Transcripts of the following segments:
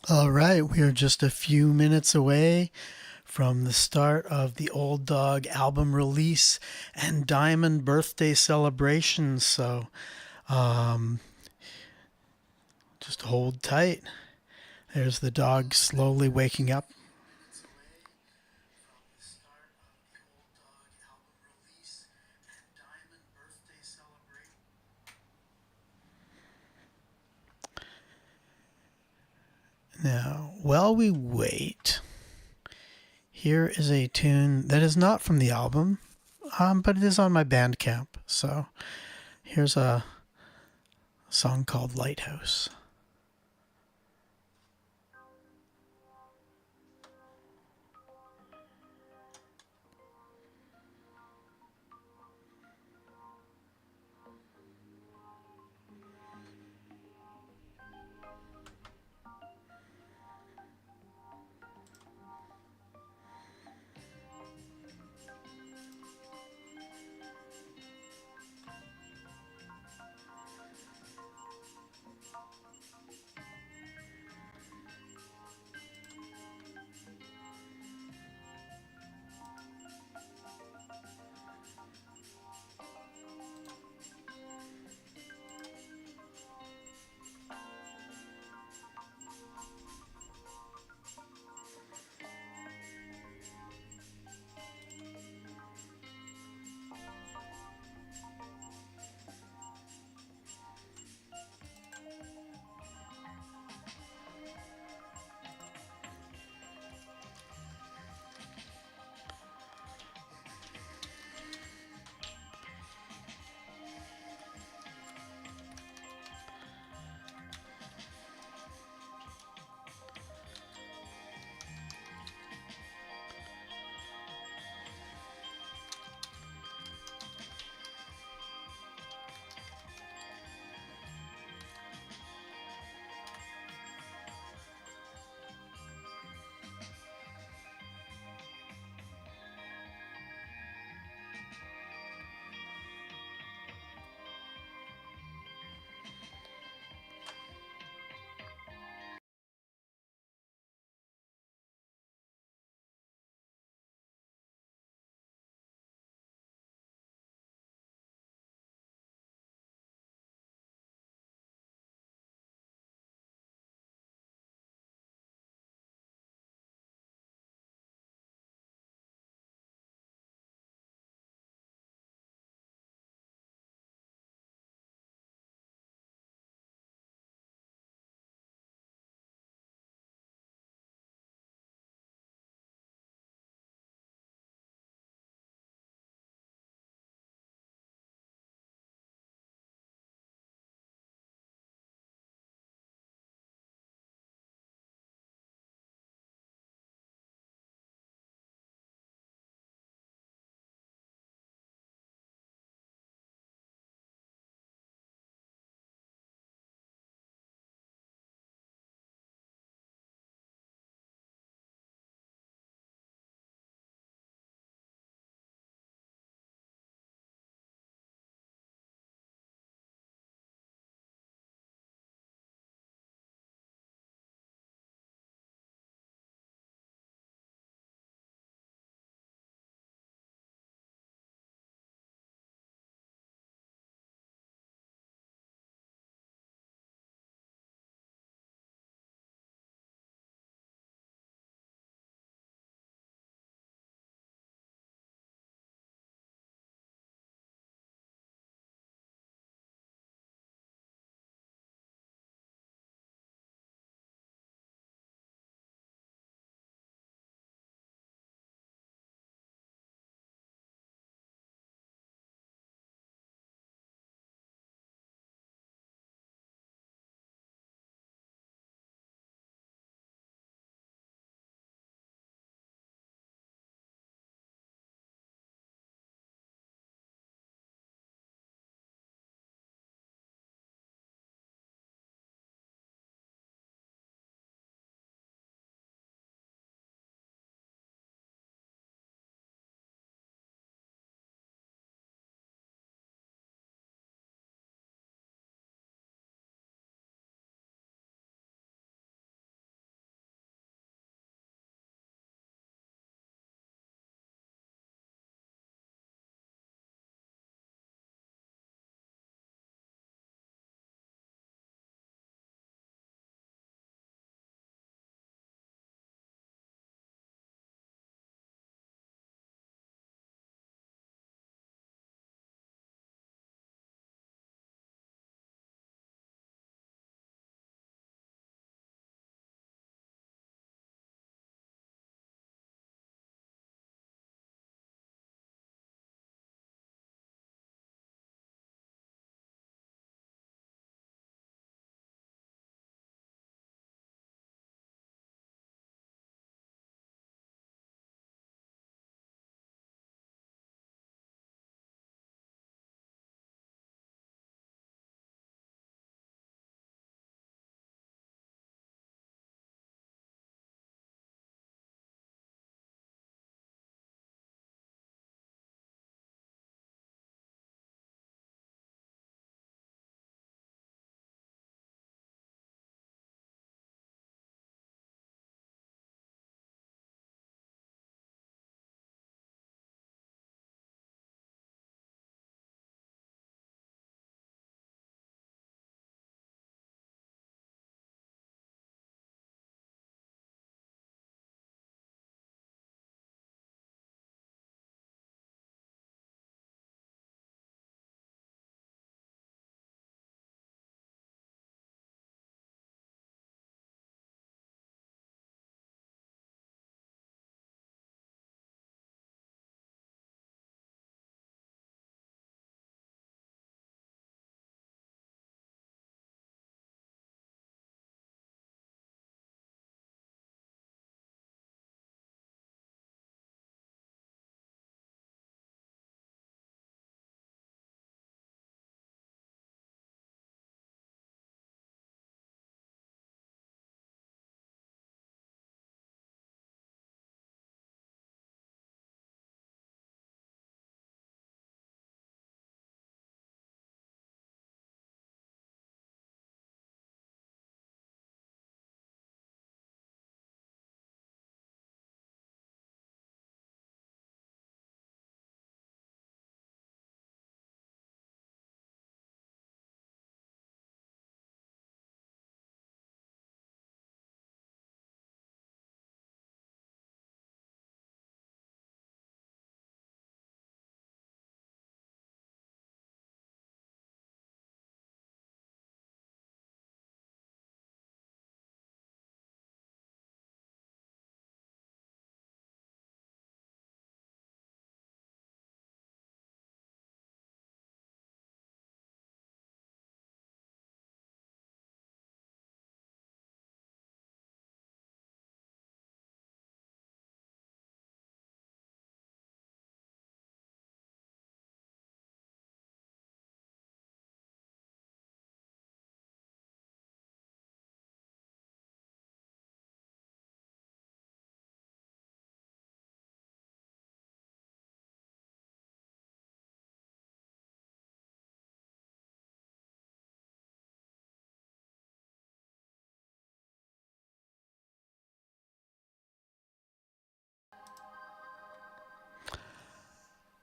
All right, we are just a few minutes away from the start of the Oldog album release and Diamond birthday celebrations. So um, just hold tight. There's the dog slowly waking up. Now, while we wait, here is a tune that is not from the album, but it is on my Bandcamp. So here's a song called Lighthouse.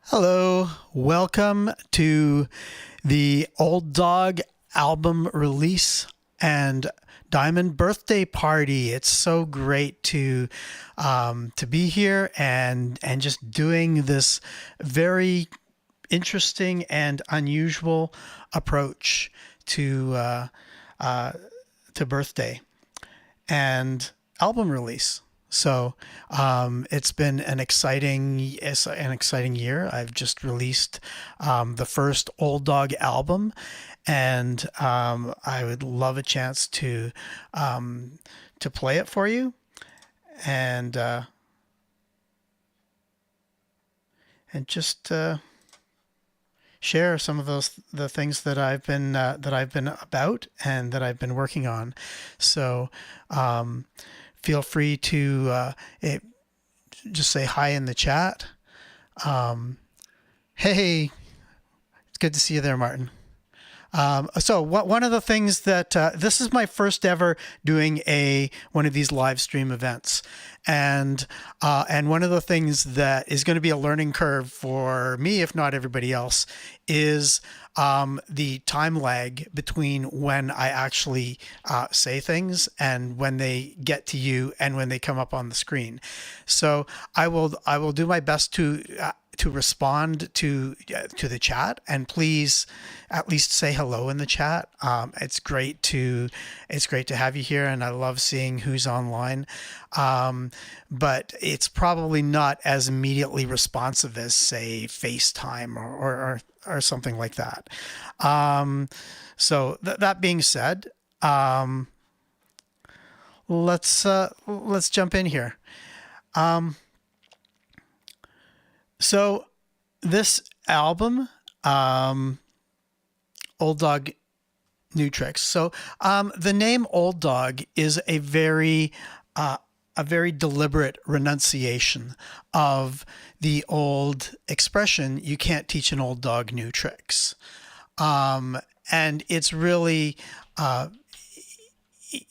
Hello, welcome to the Oldog album release and Diamond birthday party. It's so great to be here and just doing this very interesting and unusual approach to birthday and album release. So it's been an exciting year. I've just released the first Oldog album, and I would love a chance to play it for you, and just share some of the things that I've been about and that I've been working on. So feel free to just say hi in the chat. Hey, it's good to see you there, Martin. So one of the things that this is my first ever doing one of these live stream events, and one of the things that is going to be a learning curve for me, if not everybody else, is the time lag between when I actually say things and when they get to you and when they come up on the screen. So I will do my best to respond to the chat, and please at least say hello in the chat. It's great to have you here, and I love seeing who's online. But it's probably not as immediately responsive as, say, FaceTime or something like that. So that being said, let's jump in here. So this album, Oldog New Tricks. So the name Oldog is a very deliberate renunciation of the old expression, "You can't teach an old dog new tricks," and it's really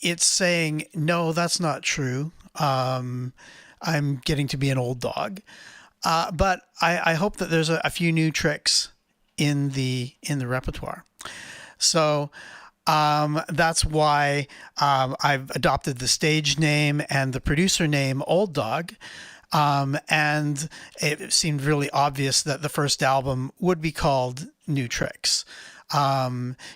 it's saying, no, that's not true. I'm getting to be an old dog. But I hope that there's a few new tricks in the repertoire. So that's why I've adopted the stage name and the producer name Oldog. And it seemed really obvious that the first album would be called New Tricks.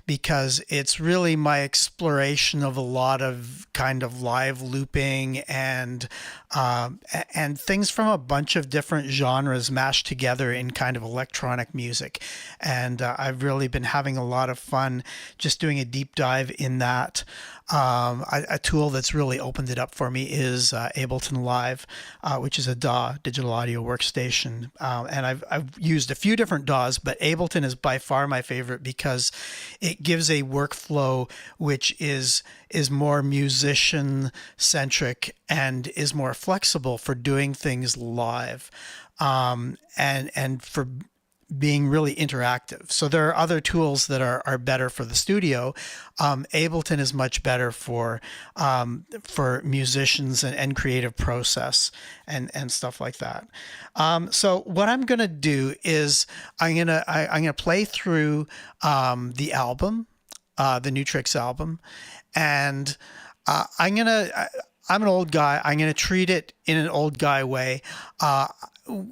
Because it's really my exploration of a lot of kind of live looping and things from a bunch of different genres mashed together in kind of electronic music. And I've really been having a lot of fun just doing a deep dive in that. A tool that's really opened it up for me is Ableton Live, which is a DAW, digital audio workstation. And I've used a few different DAWs, but Ableton is by far my favorite because it gives a workflow which is more musician centric and is more flexible for doing things live, and for being really interactive. So there are other tools that are better for the studio. Ableton is much better for musicians and creative process and stuff like that. So what I'm gonna do is I'm gonna play through the album, the New Tricks album, and I'm an old guy. I'm going to treat it in an old guy way,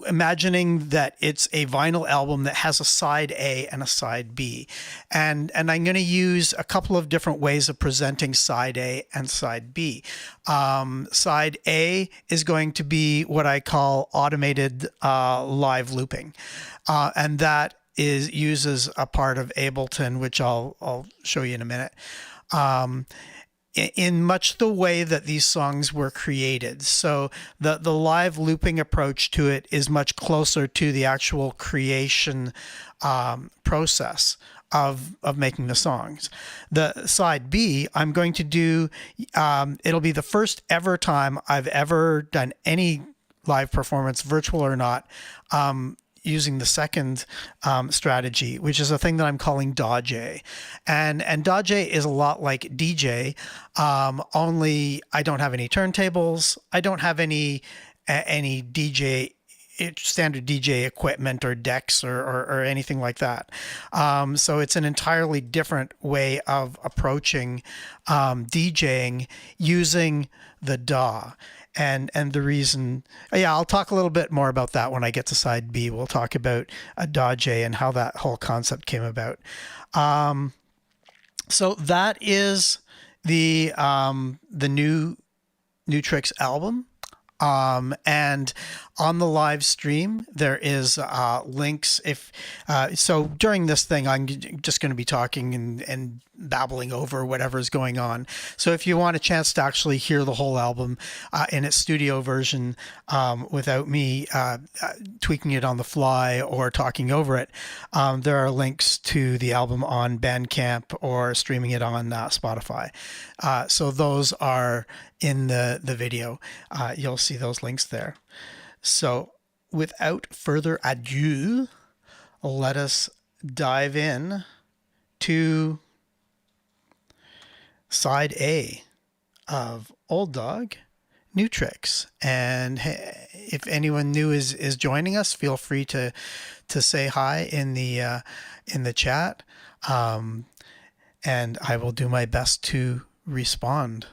imagining that it's a vinyl album that has a side A and a side B. And I'm going to use a couple of different ways of presenting side A and side B. Side A is going to be what I call automated live looping. And that uses a part of Ableton, which I'll show you in a minute. In much the way that these songs were created. So the live looping approach to it is much closer to the actual creation process of making the songs. The side B, I'm going to do, it'll be the first ever time I've ever done any live performance, virtual or not, using the second strategy, which is a thing that I'm calling DAW-J. And DAW-J is a lot like DJ, only I don't have any turntables. I don't have any DJ standard DJ equipment or decks or anything like that. So it's an entirely different way of approaching DJing using the DAW. And the reason, yeah, I'll talk a little bit more about that when I get to side B. We'll talk about a DAW and how that whole concept came about. So that is the new Tricks album. And on the live stream, there is links. So during this thing, I'm just going to be talking and babbling over whatever is going on. So if you want a chance to actually hear the whole album in its studio version without me tweaking it on the fly or talking over it, there are links to the album on Bandcamp or streaming it on Spotify. So those are in the video. You'll see those links there. So without further ado, let us dive in to side A of Oldog, New Tricks. And if anyone new is joining us, feel free to say hi in the chat, and I will do my best to respond.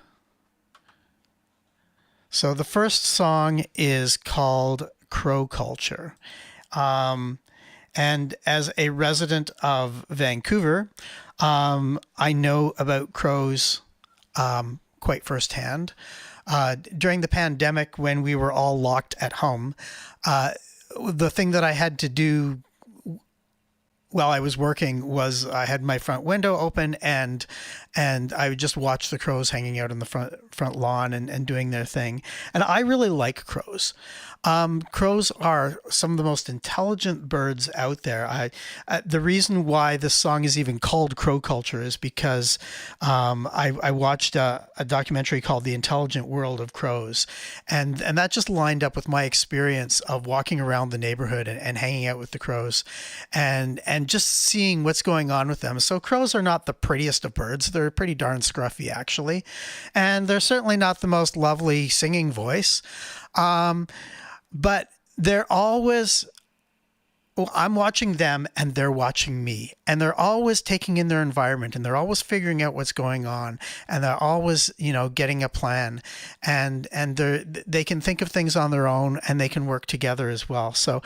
So the first song is called Crow Culture. And as a resident of Vancouver, I know about crows quite firsthand. During the pandemic, when we were all locked at home, the thing that I had to do while I was working was I had my front window open and I would just watch the crows hanging out in the front lawn and doing their thing. And I really like crows. Crows are some of the most intelligent birds out there. The reason why this song is even called Crow Culture is because I watched a documentary called The Intelligent World of Crows, and that just lined up with my experience of walking around the neighborhood and hanging out with the crows and just seeing what's going on with them. So crows are not the prettiest of birds. They're pretty darn scruffy, actually, and they're certainly not the most lovely singing voice. But they're always, well, I'm watching them and they're watching me, and they're always taking in their environment, and they're always figuring out what's going on, and they're always, getting a plan, and they can think of things on their own, and they can work together as well. So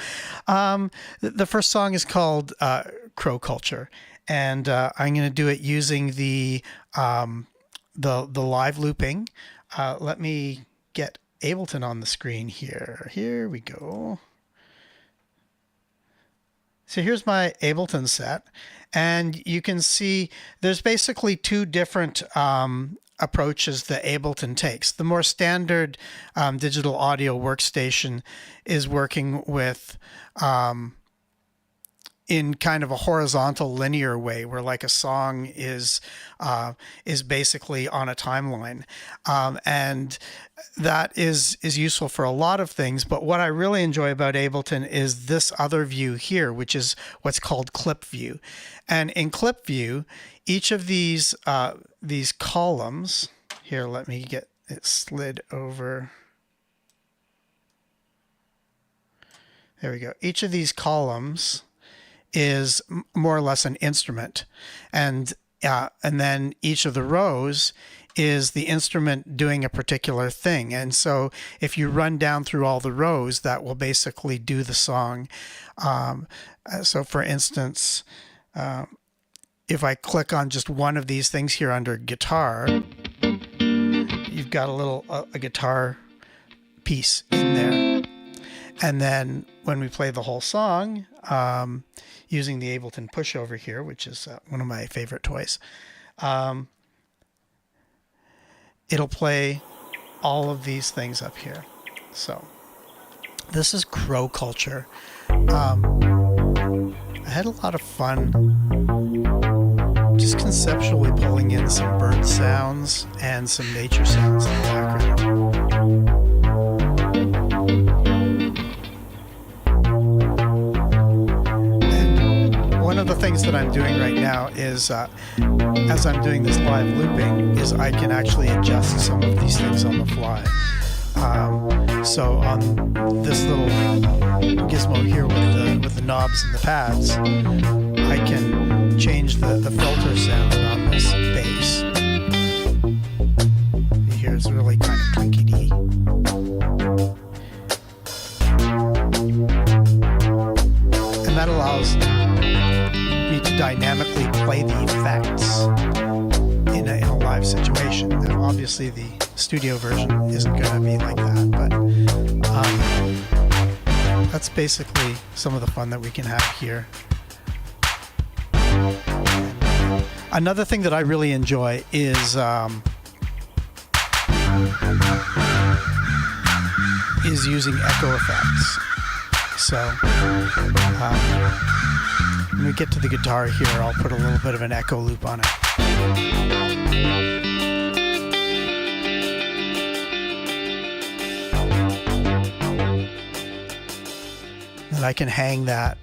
the first song is called Crow Culture, and I'm going to do it using the live looping. Let me get Ableton on the screen here. Here we go. So here's my Ableton set, and you can see there's basically two different approaches that Ableton takes. The more standard digital audio workstation is working with in kind of a horizontal linear way, where like a song is basically on a timeline, and that is useful for a lot of things. But what I really enjoy about Ableton is this other view here, which is what's called clip view. And in clip view, each of these columns here, let me get it slid over. There we go. Each of these columns is more or less an instrument, and then each of the rows is the instrument doing a particular thing. And so if you run down through all the rows, that will basically do the song. So for instance, if I click on just one of these things here under guitar, you've got a guitar piece in there. And then when we play the whole song, using the Ableton pushover here, which is one of my favorite toys, it'll play all of these things up here. So this is Crow Culture. I had a lot of fun just conceptually pulling in some bird sounds and some nature sounds in the background. One of the things that I'm doing right now is, as I'm doing this live looping, is I can actually adjust some of these things on the fly. So on this little gizmo here with the knobs and the pads, I can change the filter sound on this bass. You hear it's really kind of clinkety. And that allows me to dynamically play the effects in a live situation. Now, obviously the studio version isn't going to be like that, but that's basically some of the fun that we can have here. Another thing that I really enjoy is using echo effects. So when we get to the guitar here, I'll put a little bit of an echo loop on it. And I can hang that.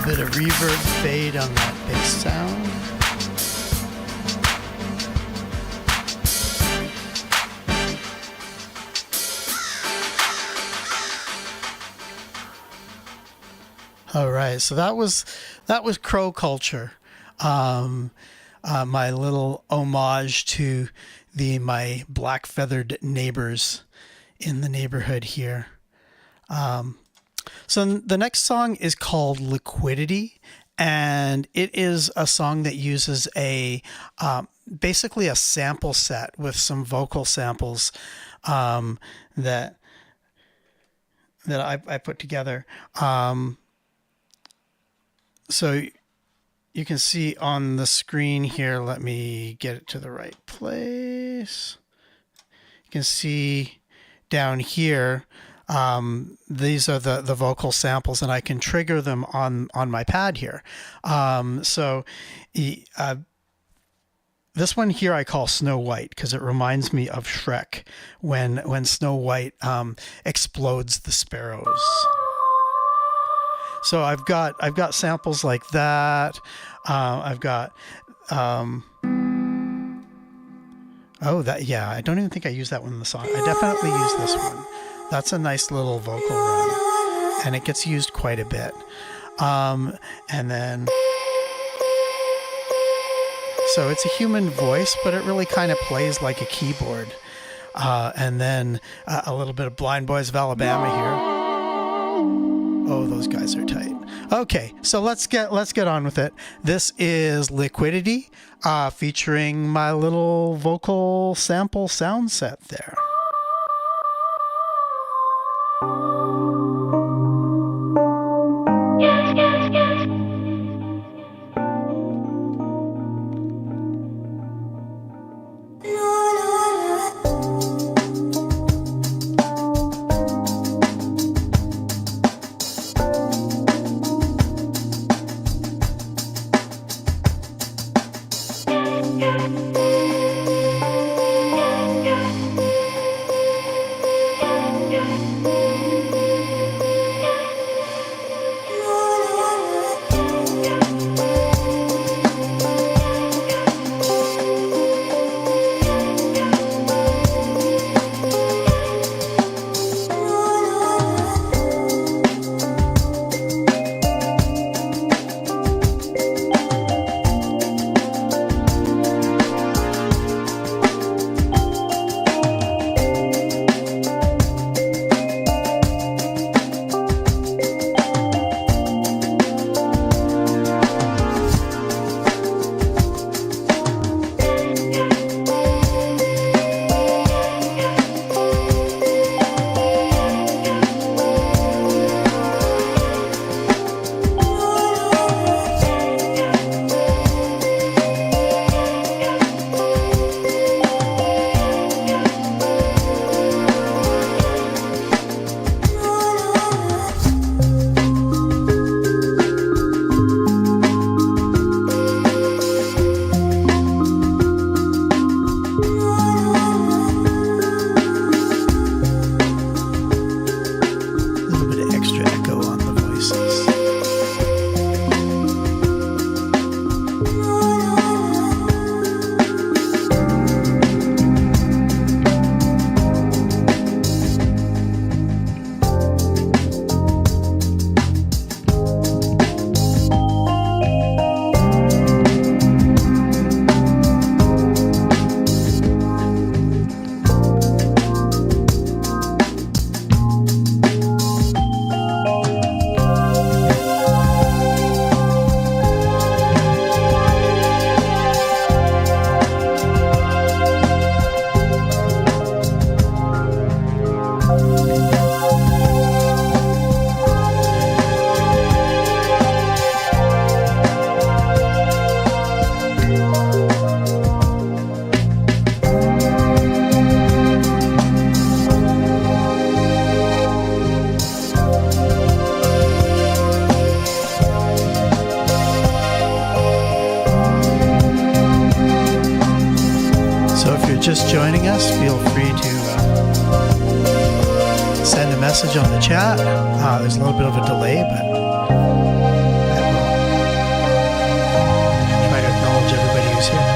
Bit of reverb fade on that bass sound. All right, so that was Crow Culture, my little homage to my black feathered neighbors in the neighborhood here. So the next song is called Liquidity, and it is a song that uses basically a sample set with some vocal samples that I put together. So you can see on the screen here, let me get it to the right place. You can see down here, these are the vocal samples, and I can trigger them on my pad here. This one here I call Snow White because it reminds me of Shrek when Snow White explodes the sparrows. So I've got samples like that. I've got I don't even think I used that one in the song. I definitely use this one. That's a nice little vocal run, and it gets used quite a bit. And then, so it's a human voice, but it really kind of plays like a keyboard. And then a little bit of Blind Boys of Alabama here. Oh, those guys are tight. Okay, so let's get on with it. This is Liquidity, featuring my little vocal sample sound set there. Just joining us, feel free to send a message on the chat. There's a little bit of a delay, but I will try to acknowledge everybody who's here.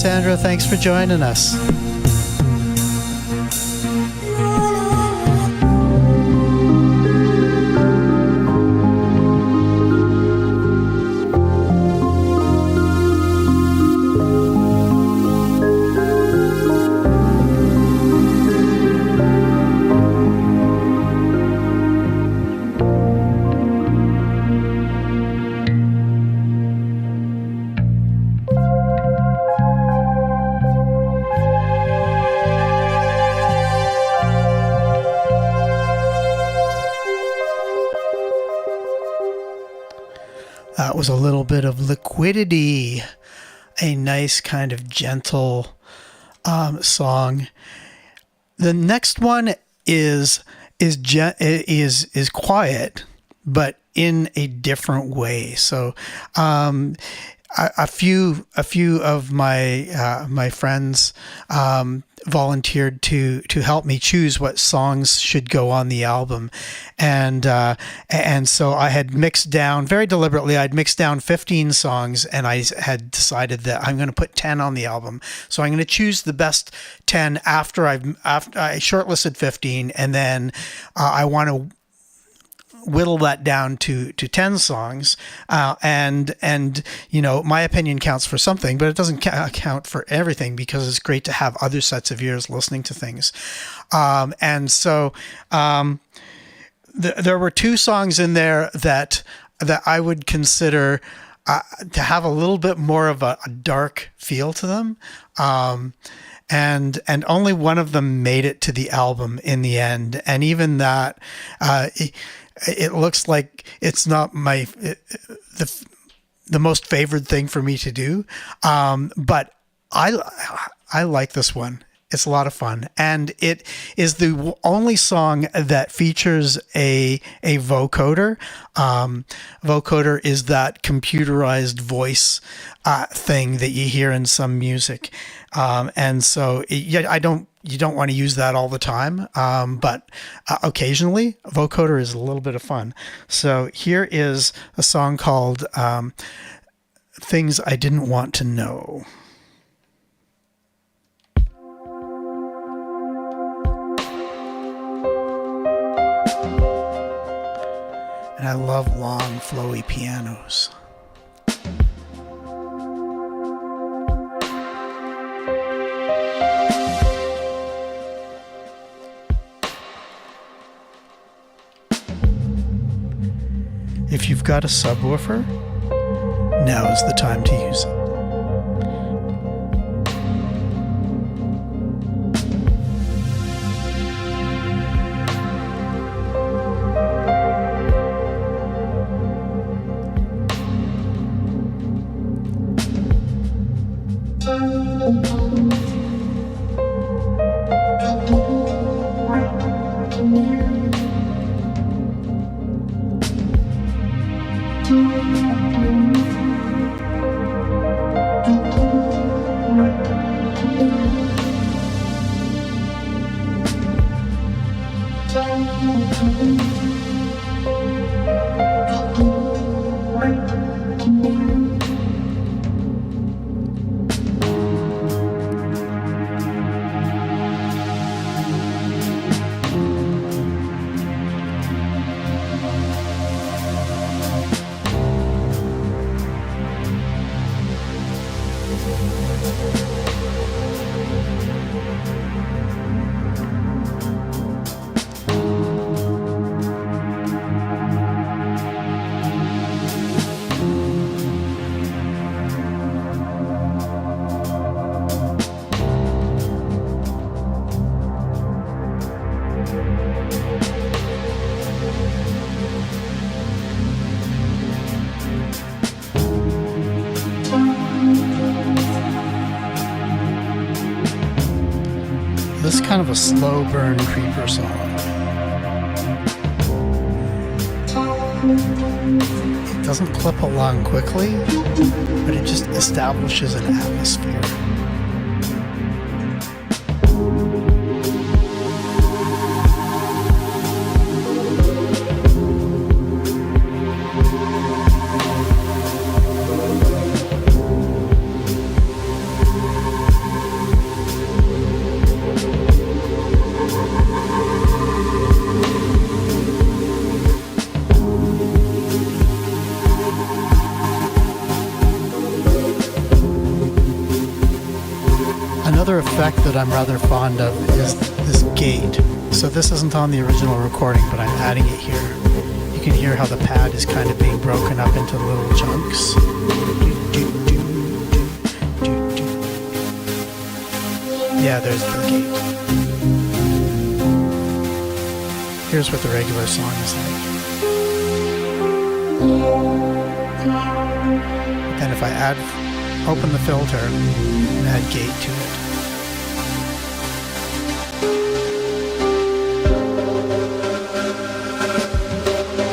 Sandra. Thanks for joining us. That was a little bit of Liquidity, a nice kind of gentle song. The next one is quiet, but in a different way. So a few of my friends volunteered to help me choose what songs should go on the album, and so I had mixed down very deliberately. I'd mixed down 15 songs, and I had decided that I'm going to put 10 on the album. So I'm going to choose the best 10 after I shortlisted 15, and then I want to whittle that down to 10 songs, and my opinion counts for something, but it doesn't count for everything, because it's great to have other sets of ears listening to things. And so there were 2 songs in there that I would consider to have a little bit more of a dark feel to them. And only one of them made it to the album in the end, and even that it looks like it's not the most favored thing for me to do, but I like this one. It's a lot of fun, and it is the only song that features a vocoder. Vocoder is that computerized voice thing that you hear in some music, and so you don't want to use that all the time, but occasionally vocoder is a little bit of fun. So here is a song called "Things I Didn't Want to Know." And I love long, flowy pianos. If you've got a subwoofer, now is the time to use it. This is kind of a slow burn creeper song. It doesn't clip along quickly, but it just establishes an atmosphere. that I'm rather fond of is this gate. So this isn't on the original recording, but I'm adding it here. You can hear how the pad is kind of being broken up into little chunks. Yeah, there's the gate. Here's what the regular song is like. Then if I open the filter and add gate to it.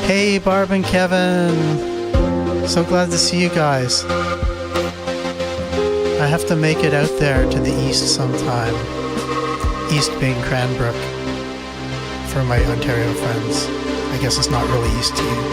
Hey Barb and Kevin, so glad to see you guys. I have to make it out there to the east sometime. East being Cranbrook for my Ontario friends. I guess it's not really east to you.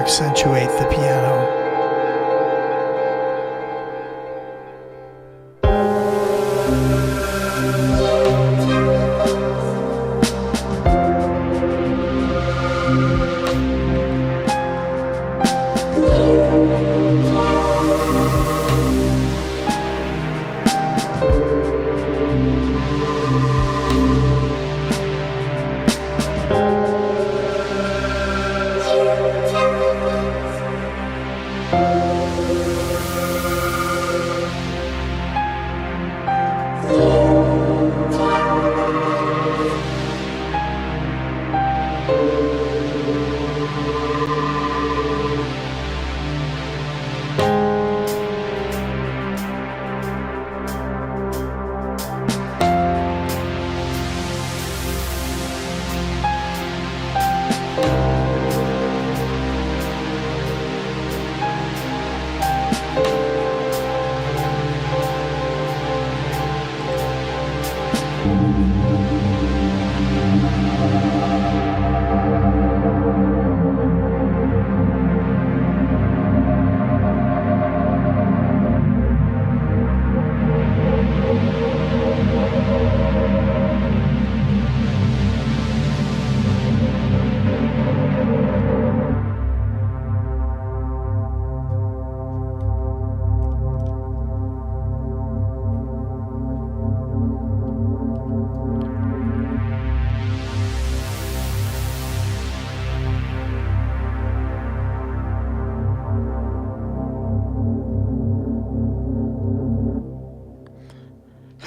Accentuate the piano.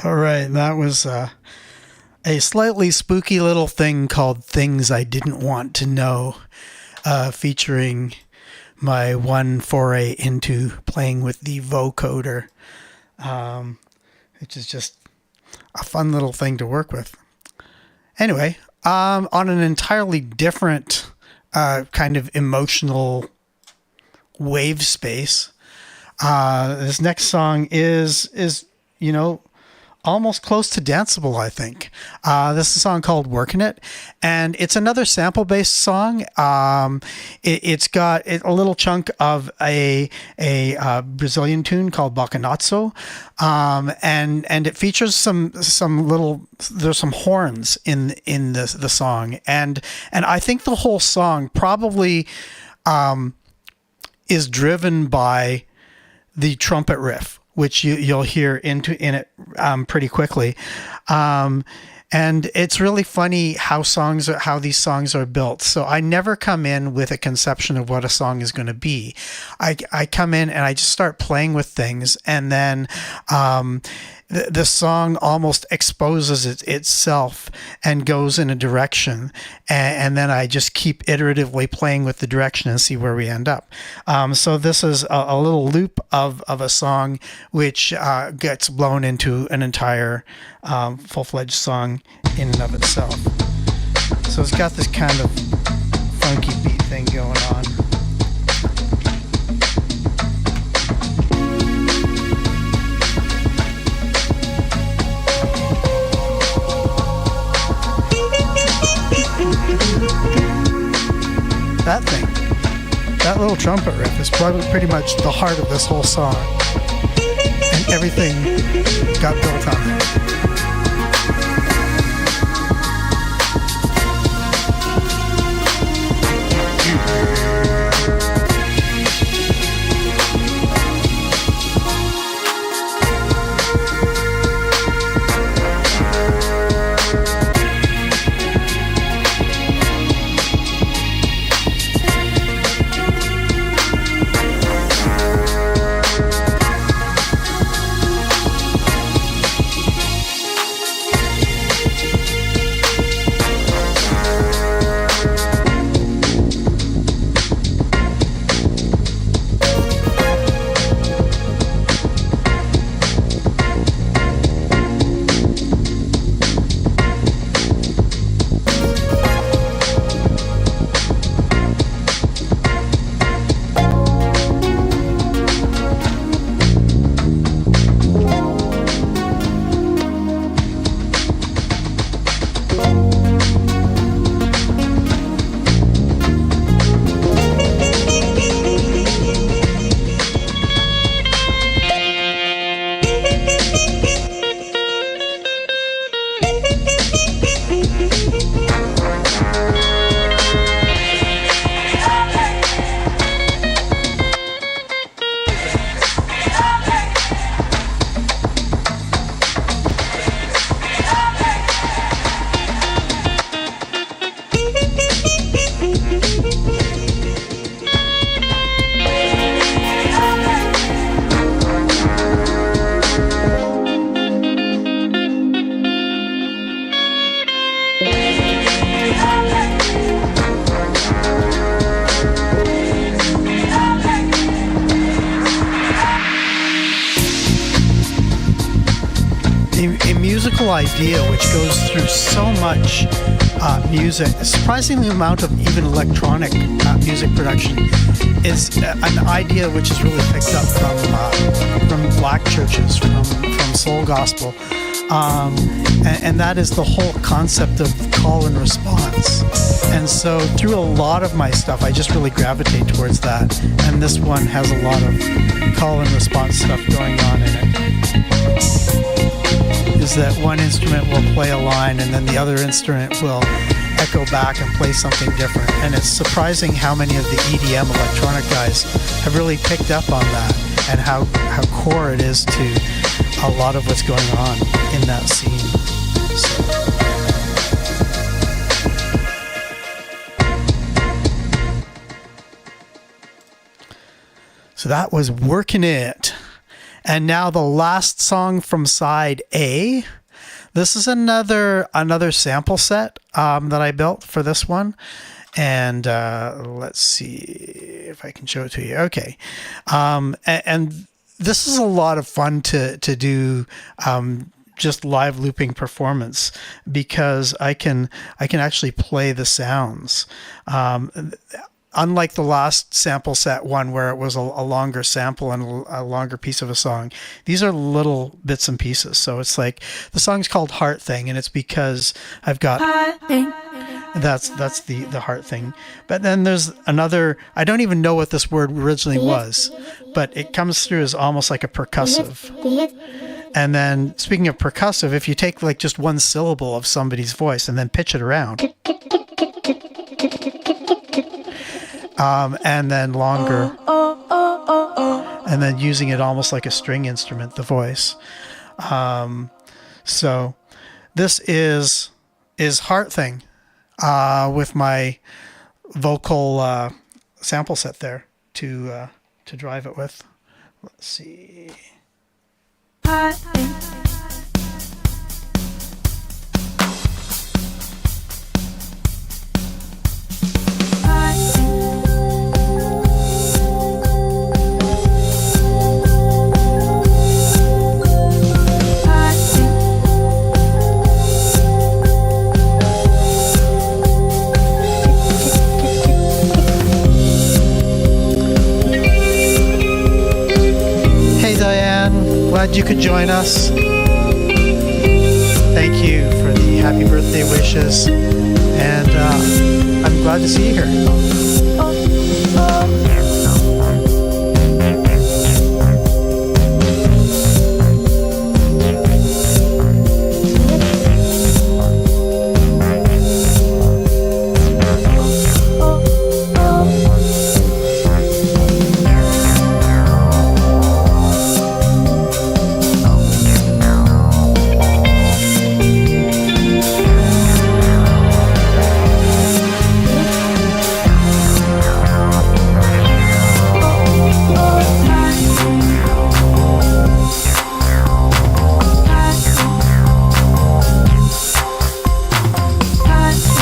All right, that was a slightly spooky little thing called Things I Didn't Want to Know, featuring my one foray into playing with the vocoder, which is just a fun little thing to work with. Anyway, on an entirely different kind of emotional wave space, this next song is almost close to danceable, I think. This is a song called Workin' It, and it's another sample-based song. It's got a little chunk of a Brazilian tune called Bacanazzo, and it features some little, there's some horns in the song, and I think the whole song probably is driven by the trumpet riff, which you'll hear in it pretty quickly, and it's really funny how these songs are built. So I never come in with a conception of what a song is going to be. I come in and I just start playing with things, and then the song almost exposes itself and goes in a direction, and then I just keep iteratively playing with the direction and see where we end up. So this is a little loop of a song which gets blown into an entire full-fledged song in and of itself. So it's got this kind of funky beat thing going on. That thing, that little trumpet riff is probably pretty much the heart of this whole song, and everything got built on it. Musical idea which goes through so much music, a surprising amount of even electronic music production, is an idea which is really picked up from black churches, from soul gospel, and that is the whole concept of call and response. And so through a lot of my stuff, I just really gravitate towards that, and this one has a lot of call and response stuff going on in it. Is that one instrument will play a line and then the other instrument will echo back and play something different. And it's surprising how many of the EDM electronic guys have really picked up on that, and how core it is to a lot of what's going on in that scene. So that was Workin' It. And now the last song from side A. This is another sample set that I built for this one. And let's see if I can show it to you. Okay. And this is a lot of fun to do, just live looping performance, because I can actually play the sounds. unlike the last sample set one where it was a longer sample and a longer piece of a song, these are little bits and pieces. So it's like the song's called Heart Thing, and it's because I've got that's the heart thing. But then there's another, I don't even know what this word originally was, but it comes through as almost like a percussive. And then speaking of percussive, if you take like just one syllable of somebody's voice and then pitch it around, and then longer, and then using it almost like a string instrument, the voice. So this is Heart Thing with my vocal sample set there to drive it with. Let's see. Glad you could join us. Thank you for the happy birthday wishes, and I'm glad to see you here.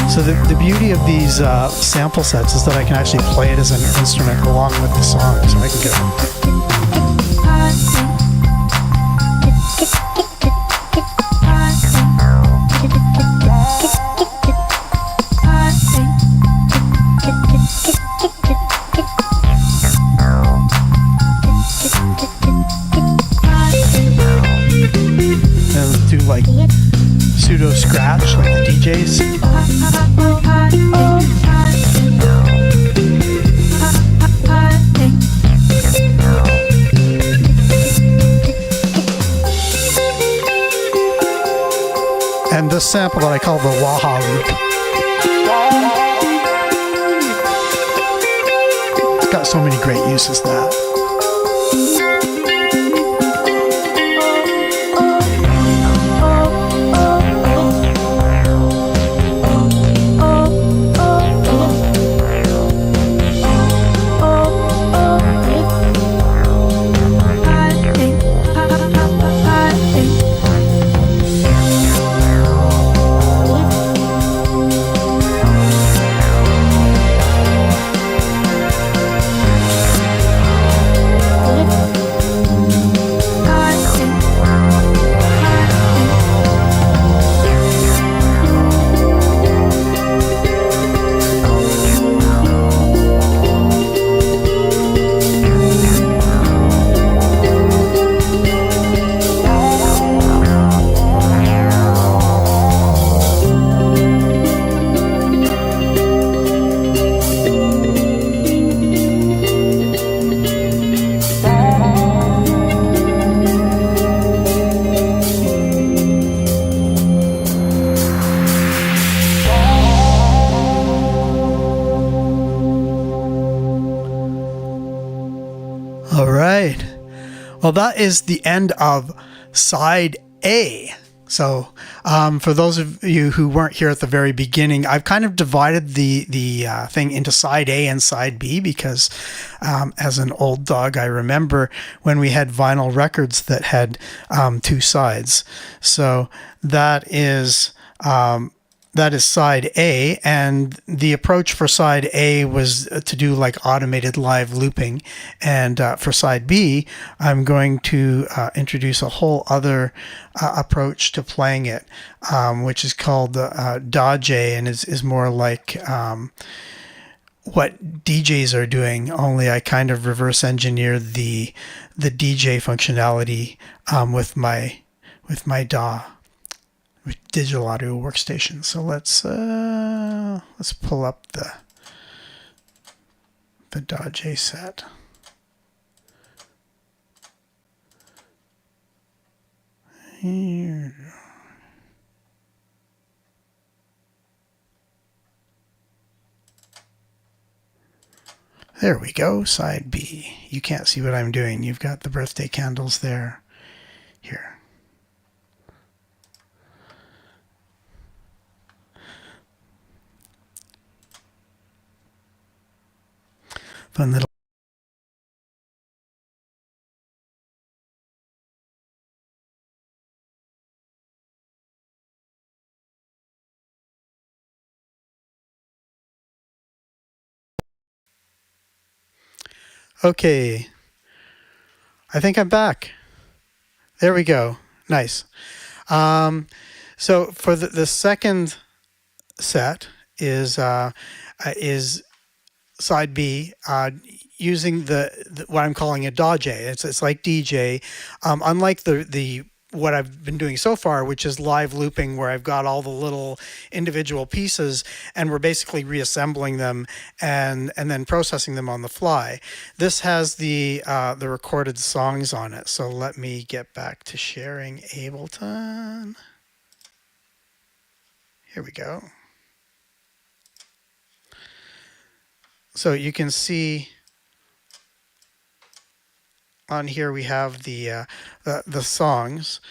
So the beauty of these sample sets is that I can actually play it as an instrument along with the song, so I can and do like pseudo scratch like the DJs. And this sample that I call the Waha loop. It's got so many great uses, that. All right. Well, that is the end of side A. So for those of you who weren't here at the very beginning, I've kind of divided the thing into side A and side B because as an old dog, I remember when we had vinyl records that had two sides. So that is side A, and the approach for side A was to do like automated live looping, and for side B, I'm going to introduce a whole other approach to playing it, which is called Dodge, and is more like what DJs are doing, only I kind of reverse engineered the DJ functionality with my DAW, with digital audio workstation. So let's pull up the DAW J set. Here. There we go, side B. You can't see what I'm doing. You've got the birthday candles there. Here. Fun little. Okay. I think I'm back. There we go. Nice. So for the second set is side B, using the what I'm calling a DAW J. It's like DJ, unlike the what I've been doing so far, which is live looping, where I've got all the little individual pieces and we're basically reassembling them and then processing them on the fly. This has the recorded songs on it. So let me get back to sharing Ableton. Here we go. So you can see on here we have the songs.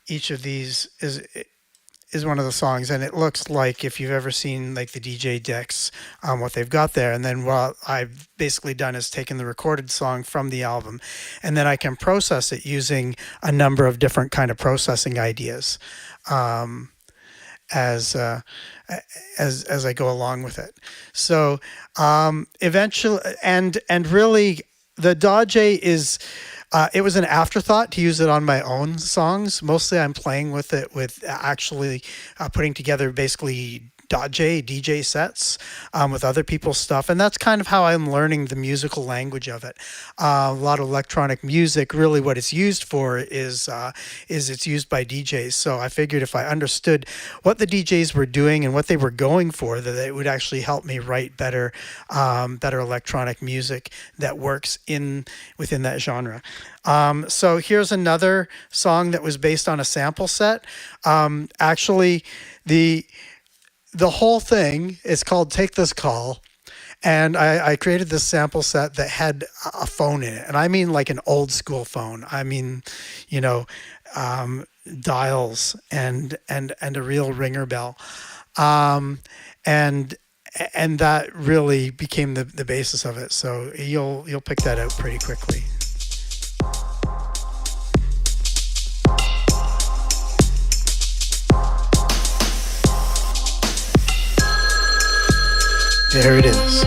Each of these is one of the songs, and it looks like, if you've ever seen like the DJ decks, what they've got there. And then what I've basically done is taken the recorded song from the album, and then I can process it using a number of different kind of processing ideas. As I go along with it. So eventually, and really, the DAW J is, it was an afterthought to use it on my own songs. Mostly I'm playing with it, with actually putting together basically DAW J DJ sets with other people's stuff, and that's kind of how I'm learning the musical language of it. A lot of electronic music, really what it's used for is it's used by DJs. So I figured if I understood what the DJs were doing and what they were going for, that it would actually help me write better electronic music that works within that genre. So here's another song that was based on a sample set. Actually, the whole thing is called Take This Call, and I created this sample set that had a phone in it, and I mean like an old school phone. I mean, you know, dials and a real ringer bell, and that really became the basis of it. So you'll pick that out pretty quickly. There it is.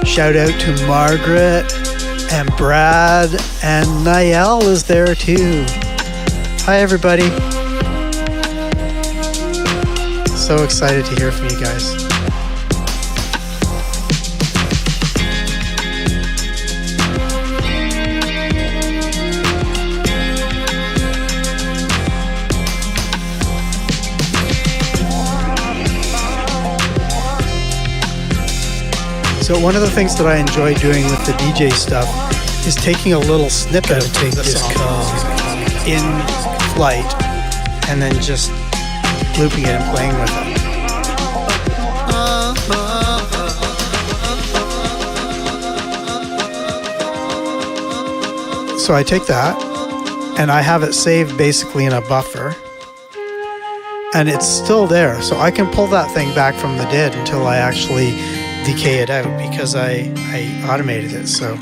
Shout out to Margaret and Brad, and Niall is there too. Hi everybody. So excited to hear from you guys. So one of the things that I enjoy doing with the DJ stuff is taking a little snippet of the song in flight and then just looping it and playing with it. So I take that and I have it saved basically in a buffer, and it's still there. So I can pull that thing back from the dead until I actually decay it out, because I automated it. So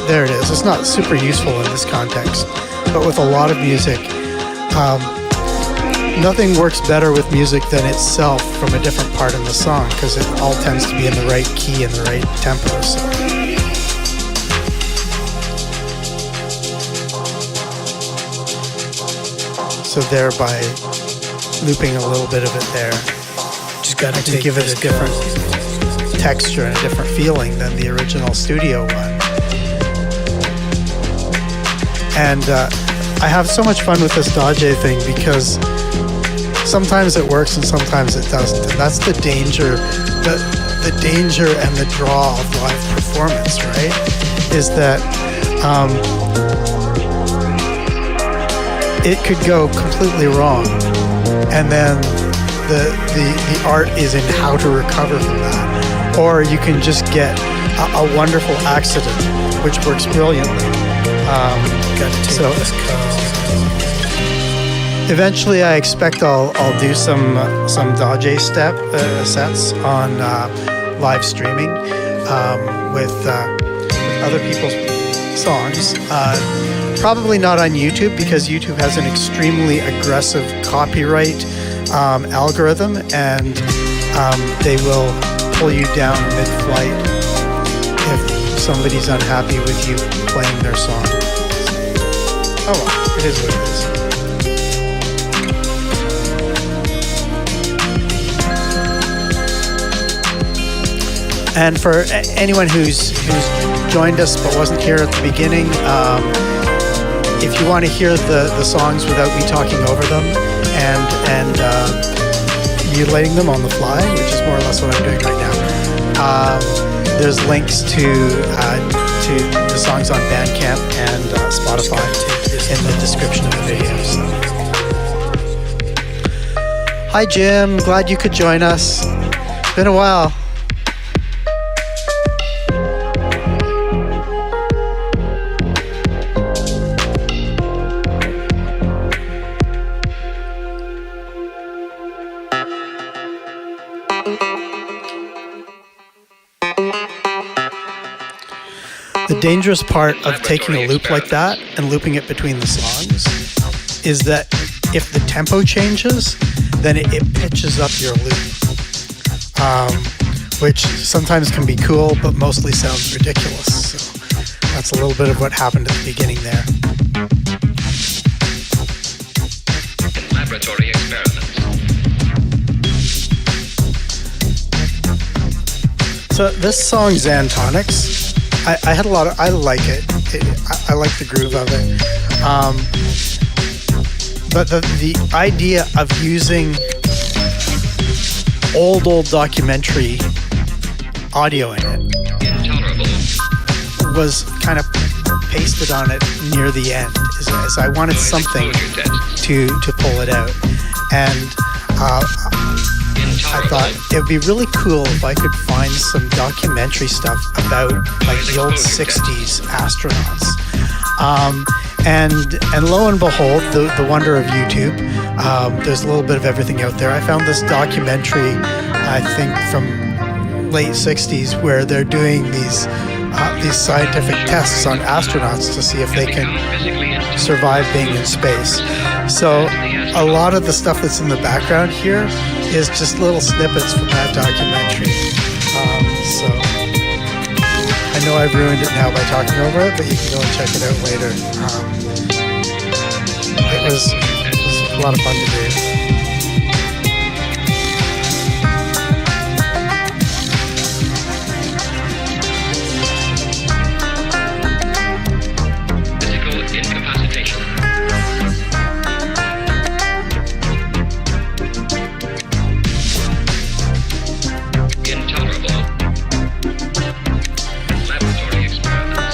there it is. It's not super useful in this context, but with a lot of music, nothing works better with music than itself from a different part in the song, because it all tends to be in the right key and the right tempo. So thereby looping a little bit of it there, just got to give it a different texture and a different feeling than the original studio one. And I have so much fun with this Dodge thing, because sometimes it works and sometimes it doesn't. And that's the danger, the danger and the draw of live performance, right? Is that it could go completely wrong, and then the art is in how to recover from that. Or you can just get a wonderful accident, which works brilliantly. So eventually, I expect I'll do some Dodge sets on live streaming with other people's songs. Probably not on YouTube, because YouTube has an extremely aggressive copyright algorithm, and they will pull you down mid-flight if somebody's unhappy with you playing their song. Oh well, it is what it is. And for anyone who's joined us but wasn't here at the beginning, if you want to hear the songs without me talking over them and mutilating them on the fly, which is more or less what I'm doing right now, there's links to the songs on Bandcamp and Spotify in the description of the video. So. Hi Jim, glad you could join us. Been a while. The dangerous part of taking a loop like that and looping it between the songs is that if the tempo changes, then it pitches up your loop, which sometimes can be cool, but mostly sounds ridiculous. So that's a little bit of what happened at the beginning there. Laboratory experiments. So this song, Xantonics, I had a lot of, I like it. I like the groove of it. But the idea of using old documentary audio in it was kind of pasted on it near the end, as I wanted something to pull it out. And I thought it would be really cool if I could find some documentary stuff about like the old 60s astronauts. And lo and behold, the wonder of YouTube, there's a little bit of everything out there. I found this documentary, I think from late 60s, where they're doing these scientific tests on astronauts to see if they can survive being in space. So a lot of the stuff that's in the background here is just little snippets from that documentary. So I know I've ruined it now by talking over it, but you can go and check it out later. It was a lot of fun to do.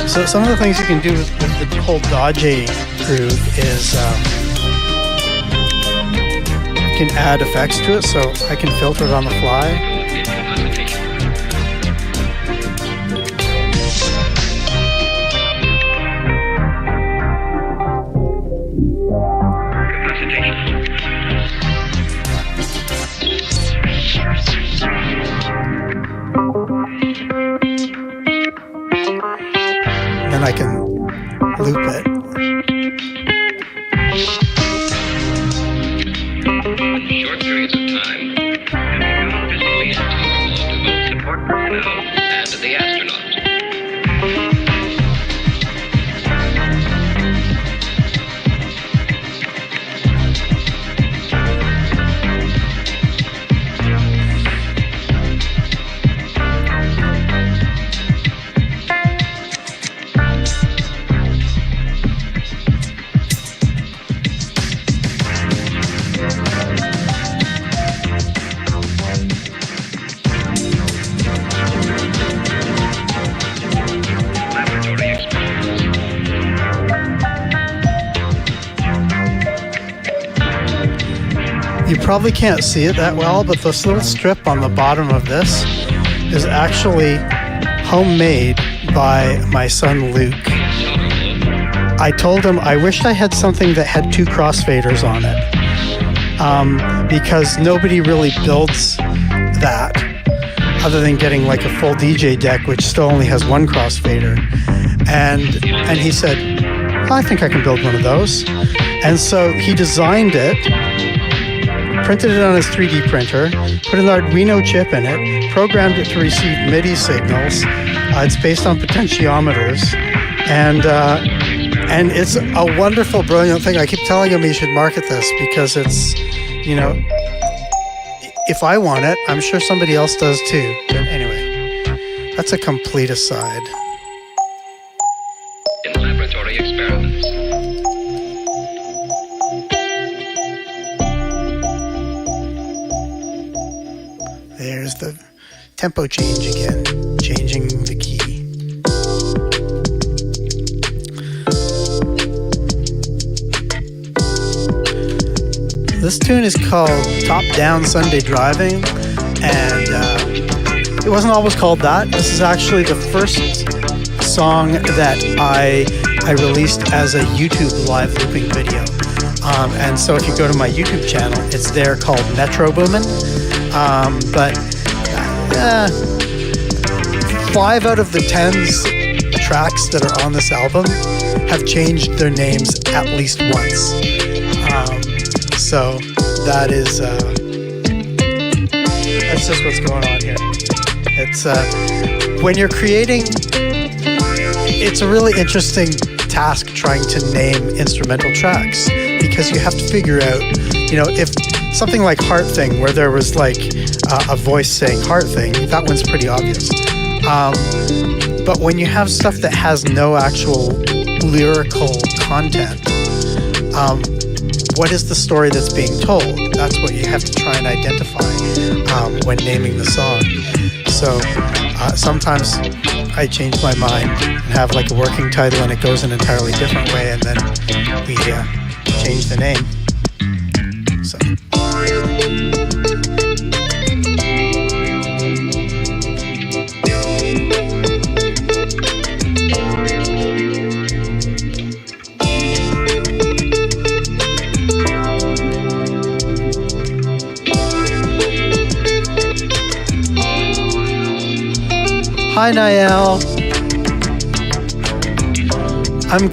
So some of the things you can do with the whole Dodge groove is you can add effects to it, so I can filter it on the fly. Then I can loop it. You probably can't see it that well, but this little strip on the bottom of this is actually homemade by my son Luke. I told him I wished I had something that had 2 crossfaders on it, because nobody really builds that other than getting like a full DJ deck, which still only has 1 crossfader. And he said, I think I can build one of those. And so he designed it, printed it on his 3D printer, put an Arduino chip in it, programmed it to receive MIDI signals. It's based on potentiometers, and it's a wonderful, brilliant thing. I keep telling him he should market this because it's, you know, if I want it, I'm sure somebody else does too. But anyway, that's a complete aside. In laboratory experiments. There's the tempo change again, changing the key. This tune is called Top Down Sunday Driving, and it wasn't always called that. This is actually the first song that I released as a YouTube live looping video. And so if you go to my YouTube channel, it's there called Metro Boomin'. But 5 out of the 10 tracks that are on this album have changed their names at least once. So that is that's just what's going on here. It's when you're creating, it's a really interesting task trying to name instrumental tracks, because you have to figure out, you know, if something like Heart Thing, where there was like a voice saying Heart Thing, that one's pretty obvious. But when you have stuff that has no actual lyrical content, what is the story that's being told? That's what you have to try and identify when naming the song. So sometimes I change my mind and have like a working title and it goes an entirely different way, and then we change the name. So. Hi, Niall. I'm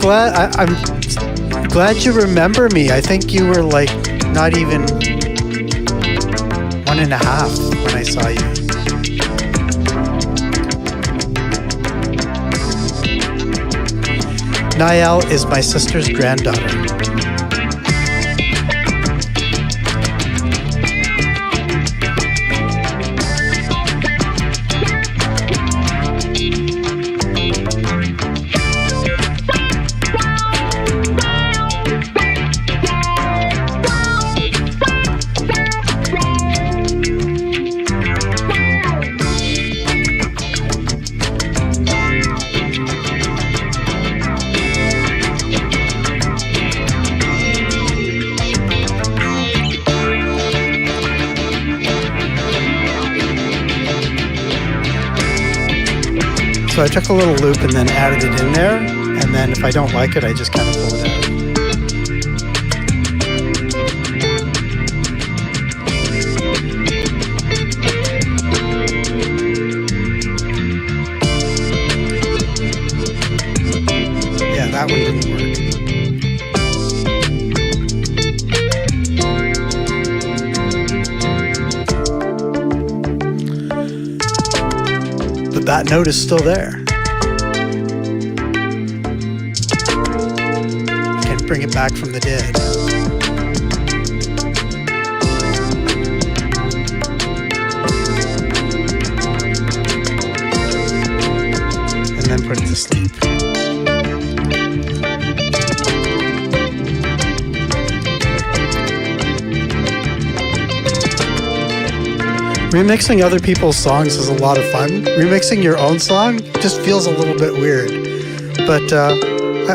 glad you remember me. I think you were like not even 1.5 when I saw you. Niall is my sister's granddaughter. So I took a little loop and then added it in there, and then if I don't like it, I just kind of pull it out. Yeah, that one didn't work. That note is still there. Can bring it back from the dead. And then put it to sleep. Remixing other people's songs is a lot of fun. Remixing your own song just feels a little bit weird. But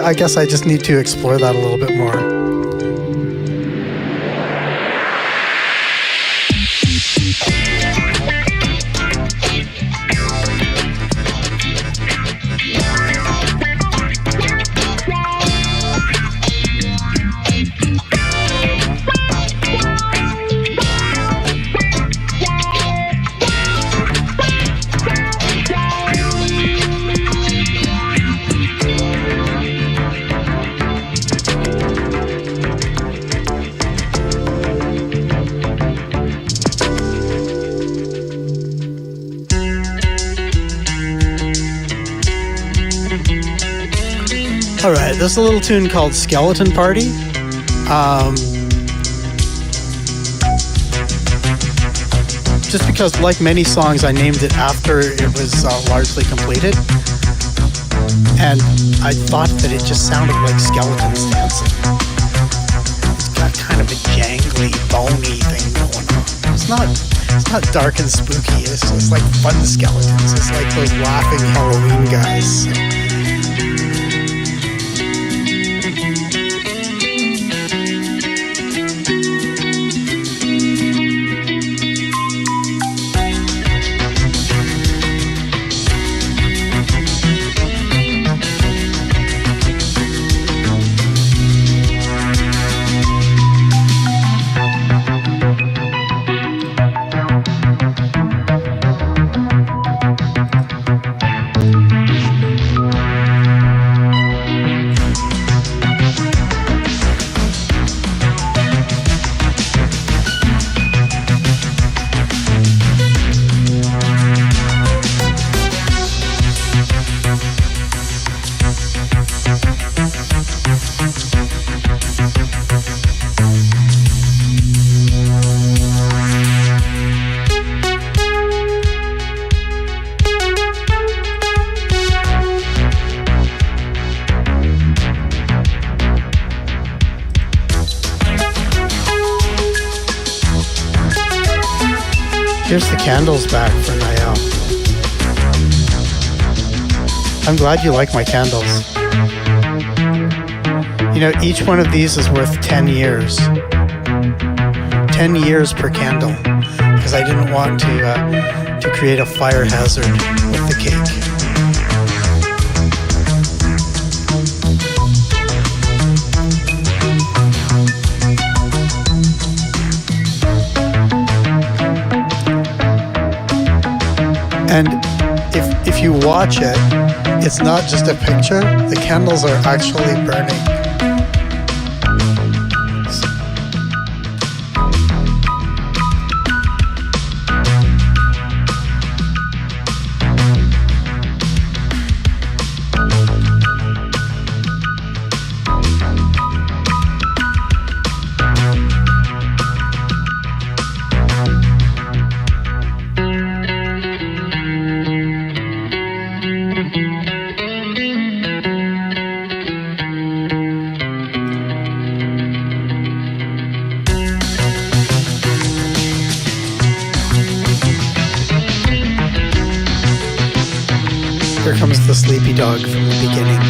I guess I just need to explore that a little bit more. All right, this is a little tune called Skeleton Party. Just because, like many songs, I named it after it was largely completed. And I thought that it just sounded like skeletons dancing. It's got kind of a jangly, bony thing going on. It's not dark and spooky. It's just like fun skeletons. It's like those laughing Halloween guys. Here's the candles back for Niall. I'm glad you like my candles. You know, each one of these is worth 10 years. 10 years per candle, because I didn't want to create a fire hazard with the cake. And if you watch it, it's not just a picture. The candles are actually burning. Here comes the sleepy dog from the beginning.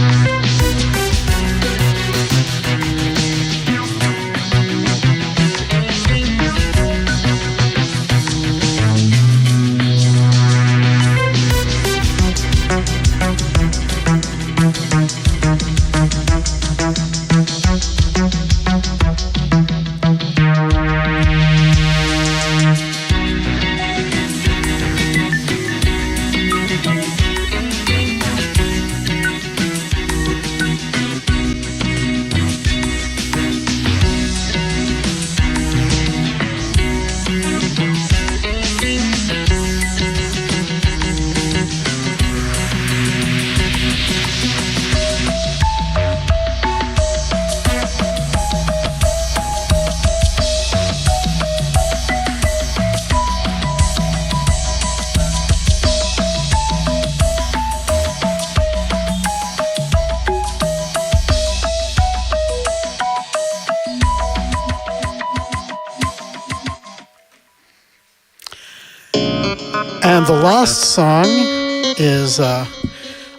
And the last song is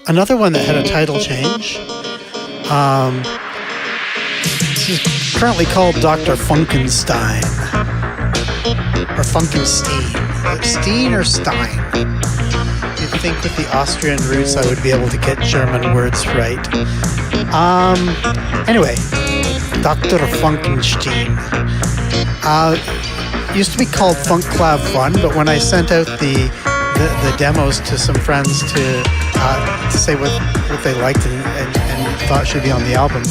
another one that had a title change. This is currently called Dr. Funkenstein. Or Funkenstein. Steen or Stein? You'd think with the Austrian roots I would be able to get German words right. Anyway, Dr. Funkenstein. Used to be called Funk Clav Fun, but when I sent out the demos to some friends to say what they liked and thought should be on the album,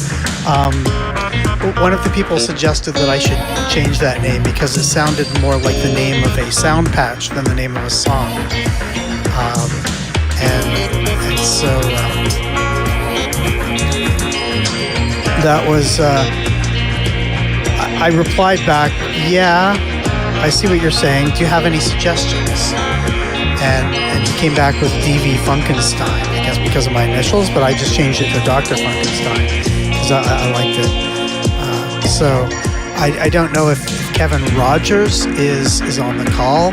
one of the people suggested that I should change that name because it sounded more like the name of a sound patch than the name of a song. And so that was, I replied back, yeah, I see what you're saying. Do you have any suggestions? And he came back with DV Funkenstein, I guess because of my initials, but I just changed it to Dr. Funkenstein because I liked it. So I don't know if Kevin Rogers is on the call.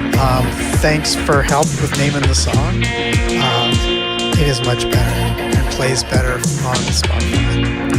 Thanks for help with naming the song. It is much better and plays better on Spotify.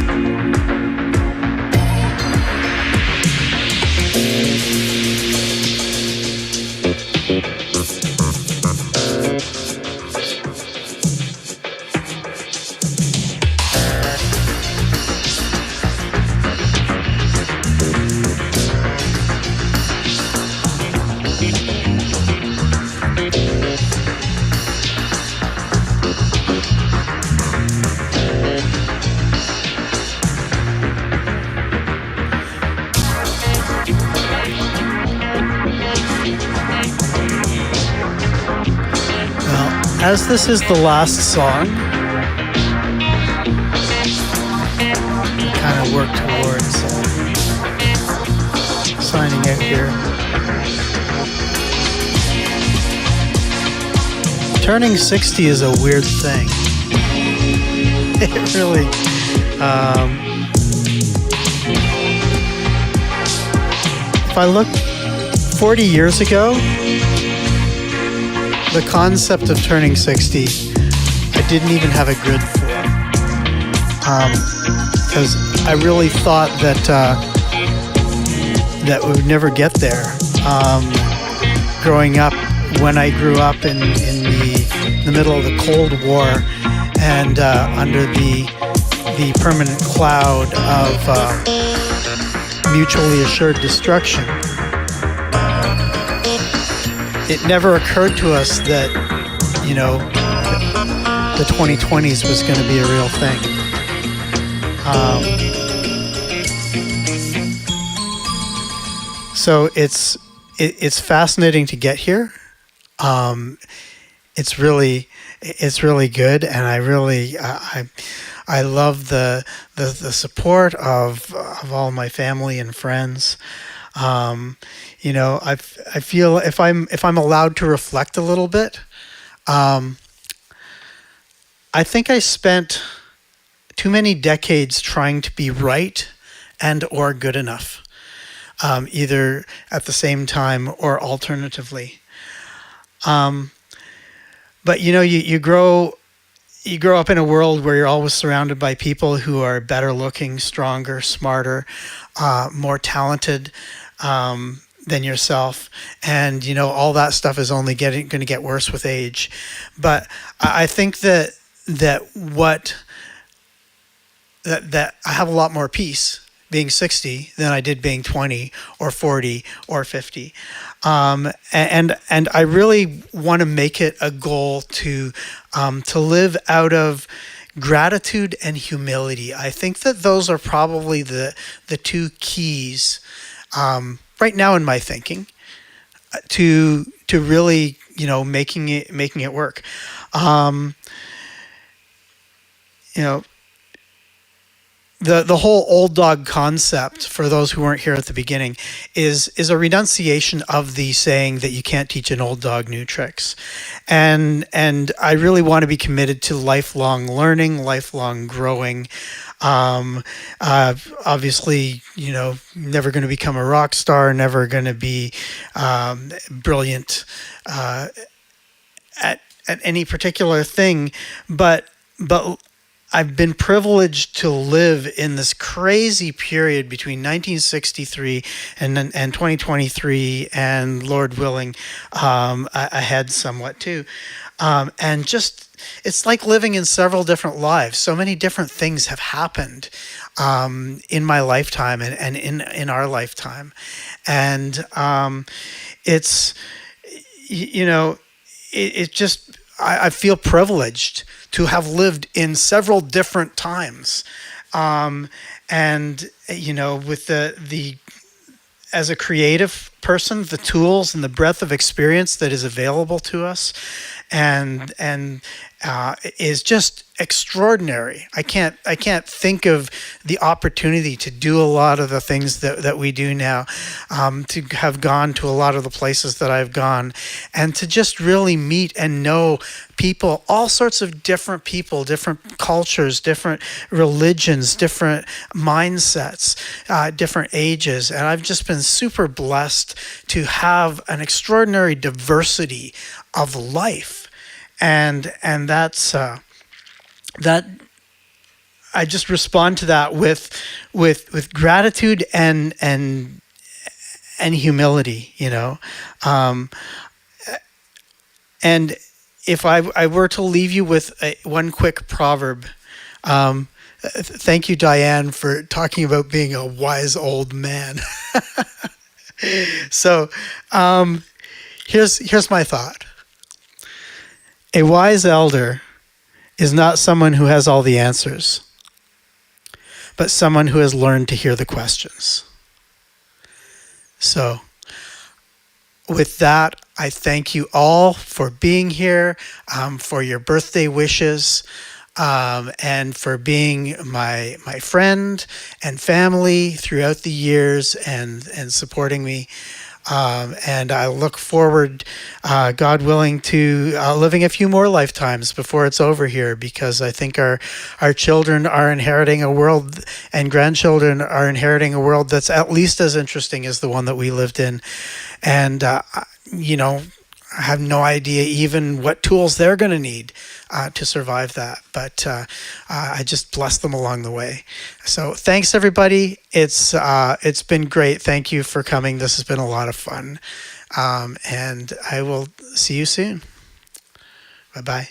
As this is the last song, I kind of work towards signing out here. Turning 60 is a weird thing. It really, if I look 40 years ago, the concept of turning 60, I didn't even have a grid for, because I really thought that we would never get there. Growing up, when I grew up in the middle of the Cold War and under the permanent cloud of mutually assured destruction, it never occurred to us that, you know, the 2020s was going to be a real thing. So it's fascinating to get here. It's really good, and I really I love the support of all my family and friends. You know, I feel if I'm allowed to reflect a little bit, I think I spent too many decades trying to be right and or good enough, either at the same time or alternatively. But you know, you grow up in a world where you're always surrounded by people who are better looking, stronger, smarter, more talented than yourself, and you know, all that stuff is only going to get worse with age. But I think that I have a lot more peace being 60 than I did being 20 or 40 or 50. And I really want to make it a goal to live out of gratitude and humility. I think that those are probably the two keys right now in my thinking to really, you know, making it work. You know, the whole Oldog concept, for those who weren't here at the beginning, is a renunciation of the saying that you can't teach an old dog new tricks. And I really want to be committed to lifelong learning, lifelong growing. Obviously, you know, never going to become a rock star, never going to be brilliant at any particular thing, but I've been privileged to live in this crazy period between 1963 and 2023, and Lord willing, ahead somewhat too. And just, it's like living in several different lives. So many different things have happened in my lifetime and in our lifetime. And it's, you know, it just, I feel privileged to have lived in several different times. And, you know, with the as a creative person, the tools and the breadth of experience that is available to us, and is just extraordinary. I can't think of the opportunity to do a lot of the things that we do now, to have gone to a lot of the places that I've gone, and to just really meet and know people, all sorts of different people, different cultures, different religions, different mindsets, different ages. And I've just been super blessed to have an extraordinary diversity of life. And that's that. I just respond to that with gratitude and humility, and if I were to leave you with one quick proverb, thank you, Diane, for talking about being a wise old man. So here's my thought. A wise elder is not someone who has all the answers, but someone who has learned to hear the questions. So with that, I thank you all for being here, for your birthday wishes, and for being my friend and family throughout the years, and supporting me. And I look forward, God willing, to living a few more lifetimes before it's over here, because I think our children are inheriting a world, and grandchildren are inheriting a world that's at least as interesting as the one that we lived in. And, I have no idea even what tools they're going to need to survive that. But I just bless them along the way. So thanks, everybody. It's been great. Thank you for coming. This has been a lot of fun. And I will see you soon. Bye-bye.